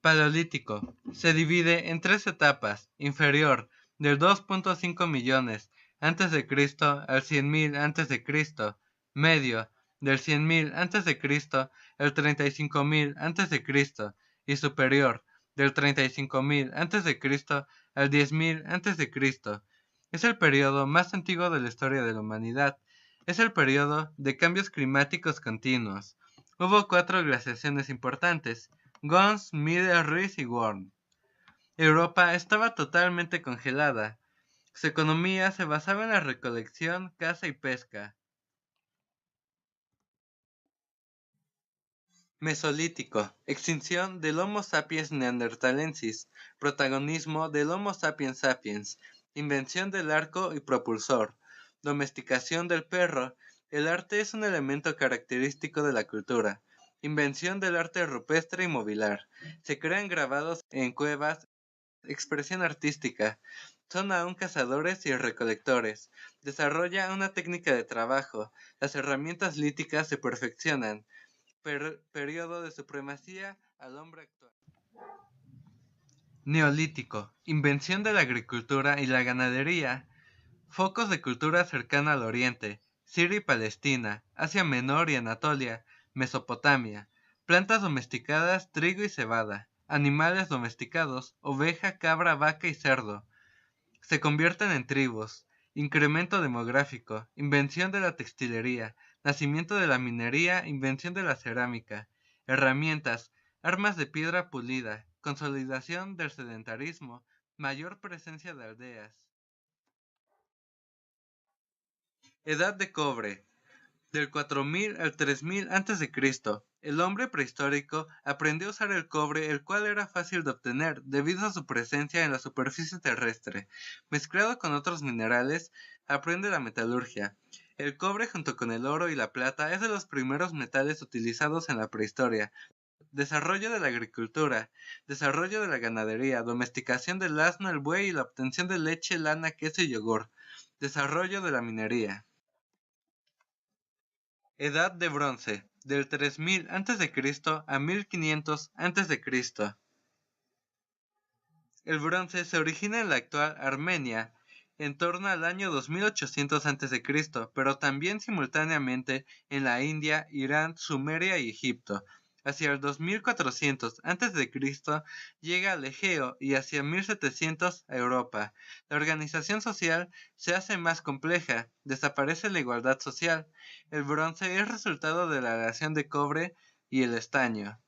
Paleolítico. Se divide en tres etapas. Inferior, del 2.5 millones a.C. al 100.000 a.C. Medio, del 100.000 a.C. al 35.000 a.C. Y superior, del 35.000 a.C. al 10.000 a.C. Es el periodo más antiguo de la historia de la humanidad. Es el periodo de cambios climáticos continuos. Hubo 4 glaciaciones importantes: Gons, Mide, Rhys y Worm. Europa estaba totalmente congelada. Su economía se basaba en la recolección, caza y pesca. Mesolítico. Extinción del Homo sapiens neanderthalensis. Protagonismo del Homo sapiens sapiens. Invención del arco y propulsor. Domesticación del perro. El arte es un elemento característico de la cultura. Invención del arte rupestre y mobilar. Se crean grabados en cuevas. Expresión artística. Son aún cazadores y recolectores. Desarrolla una técnica de trabajo. Las herramientas líticas se perfeccionan. Periodo de supremacía al hombre actual. Neolítico. Invención de la agricultura y la ganadería. Focos de cultura cercana al oriente. Siria y Palestina, Asia Menor y Anatolia, Mesopotamia. Plantas domesticadas, trigo y cebada. Animales domesticados, oveja, cabra, vaca y cerdo. Se convierten en tribus. Incremento demográfico. Invención de la textilería. Nacimiento de la minería. Invención de la cerámica. Herramientas. Armas de piedra pulida. Consolidación del sedentarismo. Mayor presencia de aldeas. Edad de cobre. Del 4000 al 3000 a.C., el hombre prehistórico aprendió a usar el cobre, el cual era fácil de obtener debido a su presencia en la superficie terrestre. Mezclado con otros minerales, aprende la metalurgia. El cobre, junto con el oro y la plata, es de los primeros metales utilizados en la prehistoria. Desarrollo de la agricultura, desarrollo de la ganadería, domesticación del asno, el buey y la obtención de leche, lana, queso y yogur. Desarrollo de la minería. Edad de bronce, del 3000 a.C. a 1500 a.C. El bronce se origina en la actual Armenia, en torno al año 2800 a.C., pero también simultáneamente en la India, Irán, Sumeria y Egipto. Hacia el 2400 a.C. llega al Egeo y hacia 1700 a Europa. La organización social se hace más compleja, desaparece la igualdad social. El bronce es resultado de la aleación de cobre y el estaño.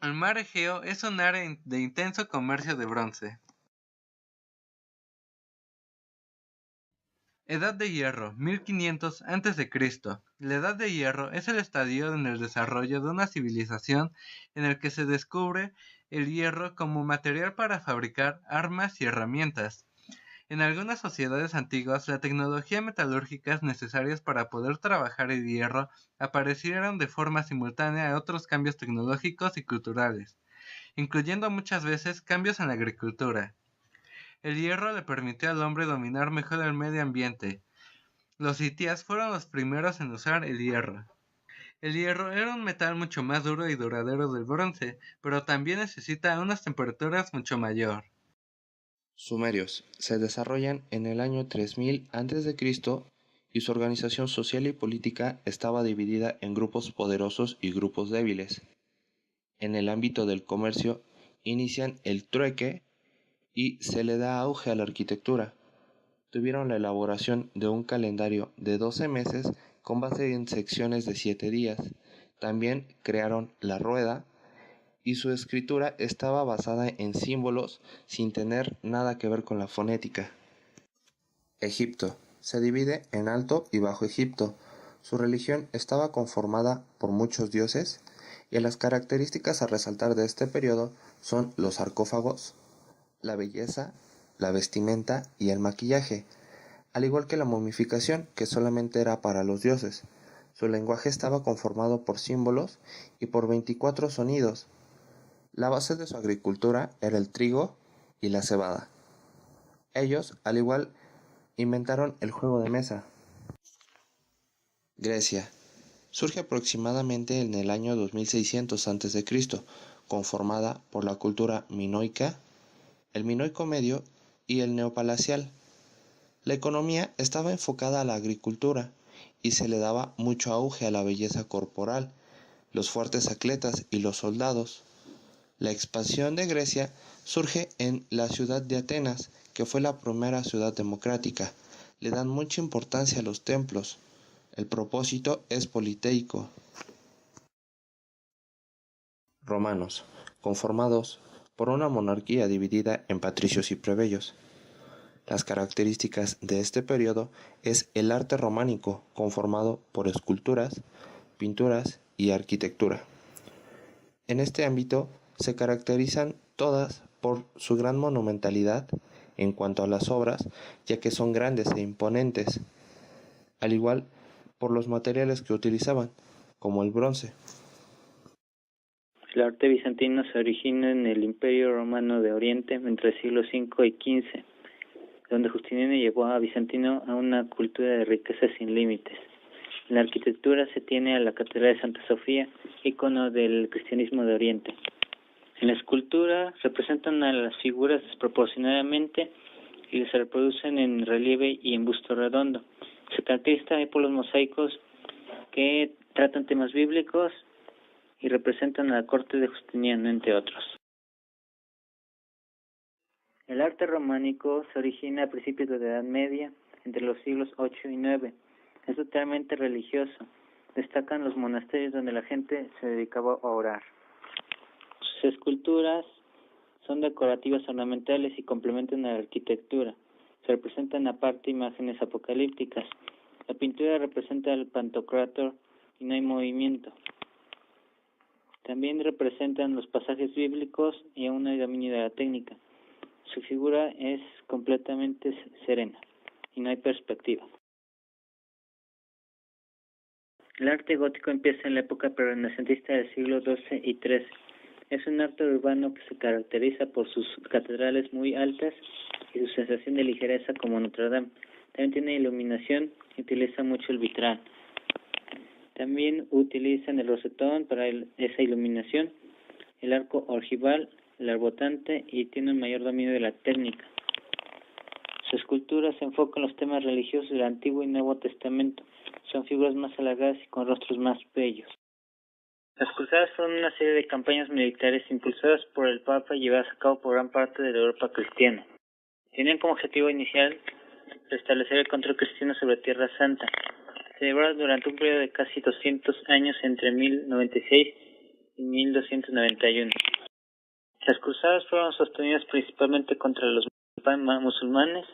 El mar Egeo es un área de intenso comercio de bronce. Edad de Hierro, 1500 a.C. La Edad de Hierro es el estadio en el desarrollo de una civilización en el que se descubre el hierro como material para fabricar armas y herramientas. En algunas sociedades antiguas, la tecnología metalúrgica necesarias para poder trabajar el hierro aparecieron de forma simultánea a otros cambios tecnológicos y culturales, incluyendo muchas veces cambios en la agricultura. El hierro le permitió al hombre dominar mejor el medio ambiente. Los hititas fueron los primeros en usar el hierro. El hierro era un metal mucho más duro y duradero del bronce, pero también necesita unas temperaturas mucho mayor. Sumerios se desarrollan en el año 3000 a.C. y su organización social y política estaba dividida en grupos poderosos y grupos débiles. En el ámbito del comercio inician el trueque y se le da auge a la arquitectura. Tuvieron la elaboración de un calendario de 12 meses con base en secciones de 7 días. También crearon la rueda y su escritura estaba basada en símbolos sin tener nada que ver con la fonética. Egipto se divide en Alto y Bajo Egipto. Su religión estaba conformada por muchos dioses y las características a resaltar de este periodo son los sarcófagos, la belleza, la vestimenta y el maquillaje, al igual que la momificación, que solamente era para los dioses. Su lenguaje estaba conformado por símbolos y por 24 sonidos. La base de su agricultura era el trigo y la cebada. Ellos, al igual, inventaron el juego de mesa. Grecia surge aproximadamente en el año 2600 a.C., conformada por la cultura minoica, el minoico medio y el neopalacial. La economía estaba enfocada a la agricultura y se le daba mucho auge a la belleza corporal, los fuertes atletas y los soldados. La expansión de Grecia surge en la ciudad de Atenas, que fue la primera ciudad democrática. Le dan mucha importancia a los templos. El propósito es politeico. Romanos, conformados por una monarquía dividida en patricios y plebeyos. Las características de este periodo es el arte románico, conformado por esculturas, pinturas y arquitectura. En este ámbito se caracterizan todas por su gran monumentalidad en cuanto a las obras, ya que son grandes e imponentes, al igual por los materiales que utilizaban, como el bronce. El arte bizantino se origina en el Imperio Romano de Oriente entre el siglo V y XV, donde Justiniano llevó a Bizantino a una cultura de riqueza sin límites. En la arquitectura se tiene a la Catedral de Santa Sofía, icono del cristianismo de Oriente. En la escultura representan a las figuras desproporcionadamente y se reproducen en relieve y en busto redondo. Se caracteriza por los mosaicos que tratan temas bíblicos y representan a la corte de Justiniano, entre otros. El arte románico se origina a principios de la Edad Media, entre los siglos VIII y IX. Es totalmente religioso. Destacan los monasterios donde la gente se dedicaba a orar. Sus esculturas son decorativas ornamentales y complementan a la arquitectura. Se representan aparte imágenes apocalípticas. La pintura representa al Pantocrátor y no hay movimiento. También representan los pasajes bíblicos y aún no hay dominio de la técnica. Su figura es completamente serena y no hay perspectiva. El arte gótico empieza en la época prerrenacentista del siglo XII y XIII. Es un arte urbano que se caracteriza por sus catedrales muy altas y su sensación de ligereza como Notre Dame. También tiene iluminación y utiliza mucho el vitral. También utilizan el rosetón para esa iluminación, el arco ojival, el arbotante y tiene un mayor dominio de la técnica. Su escultura se enfoca en los temas religiosos del Antiguo y Nuevo Testamento. Son figuras más alargadas y con rostros más bellos. Las cruzadas fueron una serie de campañas militares impulsadas por el Papa y llevadas a cabo por gran parte de la Europa cristiana. Tenían como objetivo inicial restablecer el control cristiano sobre Tierra Santa, celebradas durante un periodo de casi 200 años entre 1096 y 1291. Las cruzadas fueron sostenidas principalmente contra los musulmanes,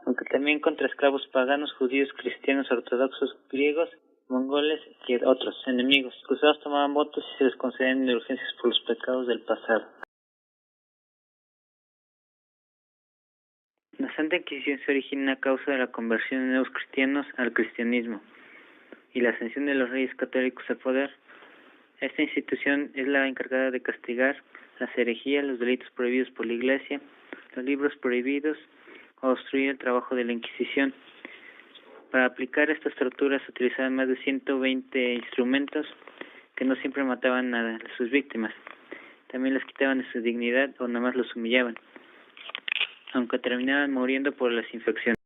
aunque también contra esclavos paganos, judíos, cristianos, ortodoxos, griegos, mongoles y otros enemigos. Los cruzados tomaban votos y se les concedían indulgencias por los pecados del pasado. La Santa Inquisición se origina a causa de la conversión de nuevos cristianos al cristianismo y la ascensión de los reyes católicos al poder. Esta institución es la encargada de castigar las herejías, los delitos prohibidos por la Iglesia, los libros prohibidos o obstruir el trabajo de la Inquisición. Para aplicar estas torturas se utilizaban más de 120 instrumentos que no siempre mataban a sus víctimas. También les quitaban de su dignidad o nada más los humillaban, aunque terminaban muriendo por las infecciones.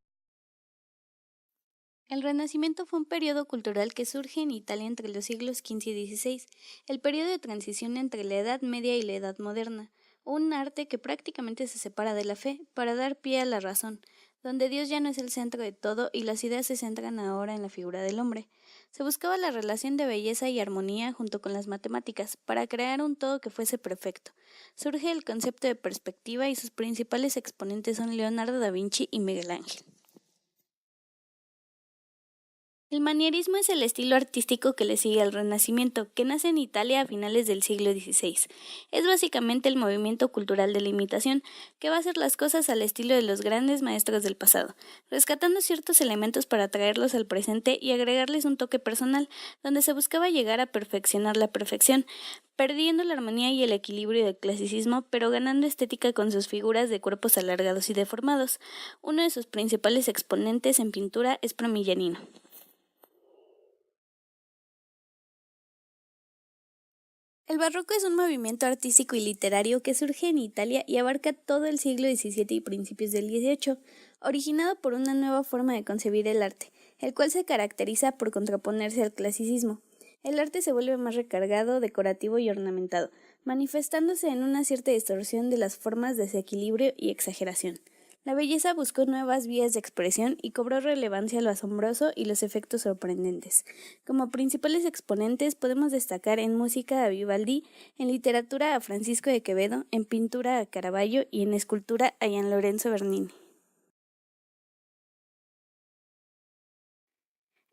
El Renacimiento fue un periodo cultural que surge en Italia entre los siglos XV y XVI, el periodo de transición entre la Edad Media y la Edad Moderna, un arte que prácticamente se separa de la fe para dar pie a la razón, donde Dios ya no es el centro de todo y las ideas se centran ahora en la figura del hombre. Se buscaba la relación de belleza y armonía junto con las matemáticas para crear un todo que fuese perfecto. Surge el concepto de perspectiva y sus principales exponentes son Leonardo da Vinci y Miguel Ángel. El manierismo es el estilo artístico que le sigue al Renacimiento, que nace en Italia a finales del siglo XVI. Es básicamente el movimiento cultural de la imitación, que va a hacer las cosas al estilo de los grandes maestros del pasado, rescatando ciertos elementos para traerlos al presente y agregarles un toque personal, donde se buscaba llegar a perfeccionar la perfección, perdiendo la armonía y el equilibrio del clasicismo, pero ganando estética con sus figuras de cuerpos alargados y deformados. Uno de sus principales exponentes en pintura es Parmigianino. El barroco es un movimiento artístico y literario que surge en Italia y abarca todo el siglo XVII y principios del XVIII, originado por una nueva forma de concebir el arte, el cual se caracteriza por contraponerse al clasicismo. El arte se vuelve más recargado, decorativo y ornamentado, manifestándose en una cierta distorsión de las formas, desequilibrio y exageración. La belleza buscó nuevas vías de expresión y cobró relevancia a lo asombroso y los efectos sorprendentes. Como principales exponentes podemos destacar en música a Vivaldi, en literatura a Francisco de Quevedo, en pintura a Caravaggio y en escultura a Gian Lorenzo Bernini.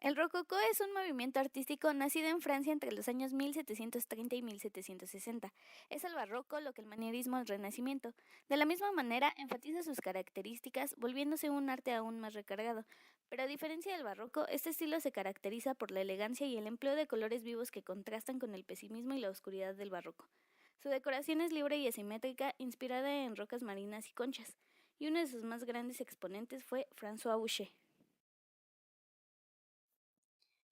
El rococó es un movimiento artístico nacido en Francia entre los años 1730 y 1760. Es el barroco lo que el manierismo el renacimiento. De la misma manera, enfatiza sus características, volviéndose un arte aún más recargado. Pero a diferencia del barroco, este estilo se caracteriza por la elegancia y el empleo de colores vivos que contrastan con el pesimismo y la oscuridad del barroco. Su decoración es libre y asimétrica, inspirada en rocas marinas y conchas, y uno de sus más grandes exponentes fue François Boucher.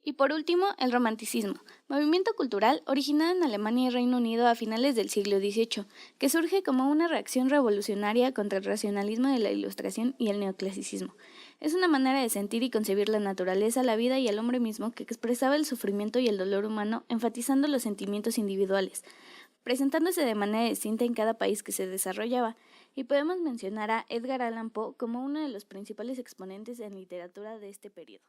Y por último, el romanticismo, movimiento cultural originado en Alemania y Reino Unido a finales del siglo XVIII, que surge como una reacción revolucionaria contra el racionalismo de la Ilustración y el neoclasicismo. Es una manera de sentir y concebir la naturaleza, la vida y el hombre mismo que expresaba el sufrimiento y el dolor humano, enfatizando los sentimientos individuales, presentándose de manera distinta en cada país que se desarrollaba, y podemos mencionar a Edgar Allan Poe como uno de los principales exponentes en literatura de este periodo.